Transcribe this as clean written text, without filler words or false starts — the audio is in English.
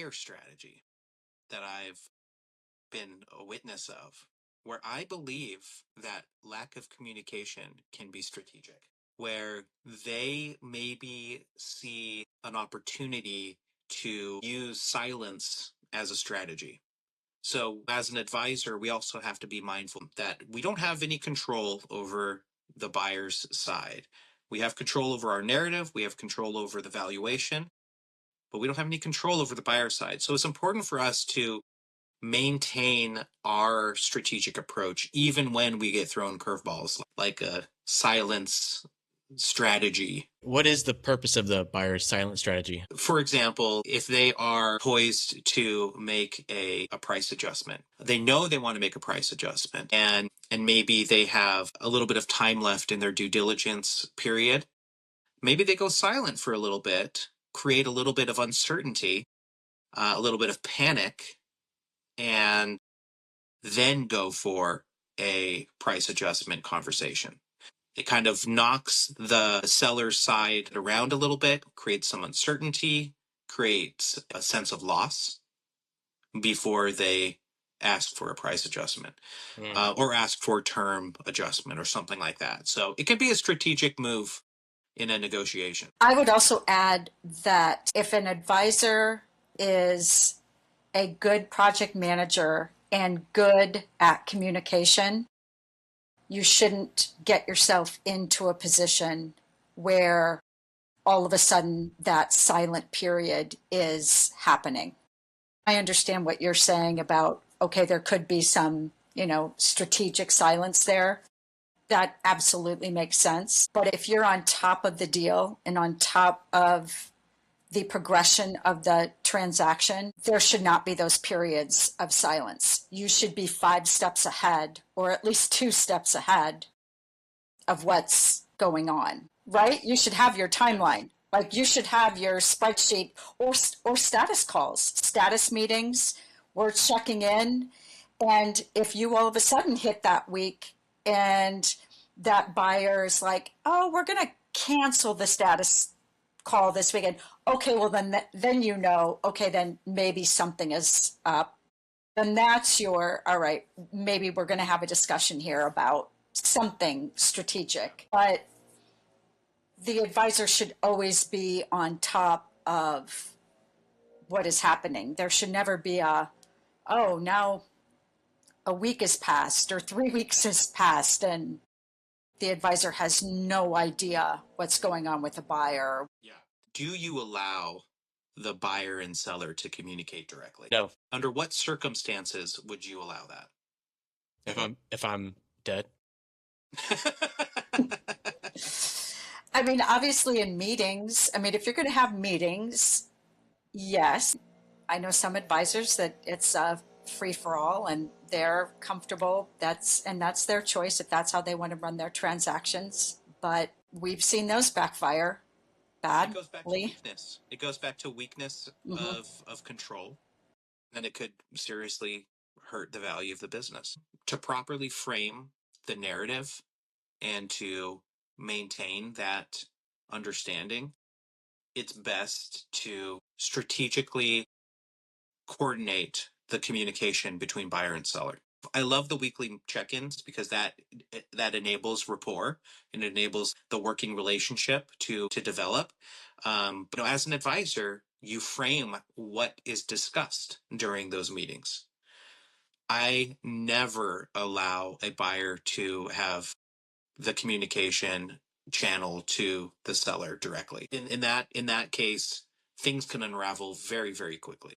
buyer strategy that I've been a witness of, where I believe that lack of communication can be strategic, where they maybe see an opportunity to use silence as a strategy. So, as an advisor, we also have to be mindful that we don't have any control over the buyer's side. We have control over our narrative, we have control over the valuation, but we don't have any control over the buyer side. So, it's important for us to maintain our strategic approach even when we get thrown curveballs, like a silence strategy. What is the purpose of the buyer's silent strategy? For example, if they are poised to make a price adjustment, they know they want to make a price adjustment, and maybe they have a little bit of time left in their due diligence period. Maybe they go silent for a little bit, create a little bit of uncertainty, a little bit of panic, and then go for a price adjustment conversation. It kind of knocks the seller's side around a little bit, creates some uncertainty, creates a sense of loss before they ask for a price adjustment or ask for term adjustment or something like that. So it can be a strategic move in a negotiation. I would also add that if an advisor is a good project manager and good at communication, you shouldn't get yourself into a position where all of a sudden that silent period is happening. I understand what you're saying about, okay, there could be some, strategic silence there. That absolutely makes sense. But if you're on top of the deal and on top of the progression of the transaction, there should not be those periods of silence. You should be 5 steps ahead, or at least 2 steps ahead of what's going on, right? You should have your timeline. Like you should have your spreadsheet or status calls, status meetings. We're checking in. And if you all of a sudden hit that week and that buyer is like, oh, we're going to cancel the status call this weekend. Okay, well then okay, then maybe something is up. Then that's all right, maybe we're going to have a discussion here about something strategic. But the advisor should always be on top of what is happening. There should never be now a week has passed or 3 weeks has passed and the advisor has no idea what's going on with the buyer. Yeah. Do you allow the buyer and seller to communicate directly? No. Under what circumstances would you allow that? If I'm dead. I mean, obviously in meetings, if you're going to have meetings, yes. I know some advisors that it's free for all and they're comfortable. That's their choice if that's how they want to run their transactions. But we've seen those backfire badly. It goes back to weakness. It goes back to weakness of control, and it could seriously hurt the value of the business. To properly frame the narrative and to maintain that understanding, it's best to strategically coordinate the communication between buyer and seller. I love the weekly check-ins because that enables rapport and enables the working relationship to develop. But as an advisor, you frame what is discussed during those meetings. I never allow a buyer to have the communication channel to the seller directly. In that case, things can unravel very, very quickly.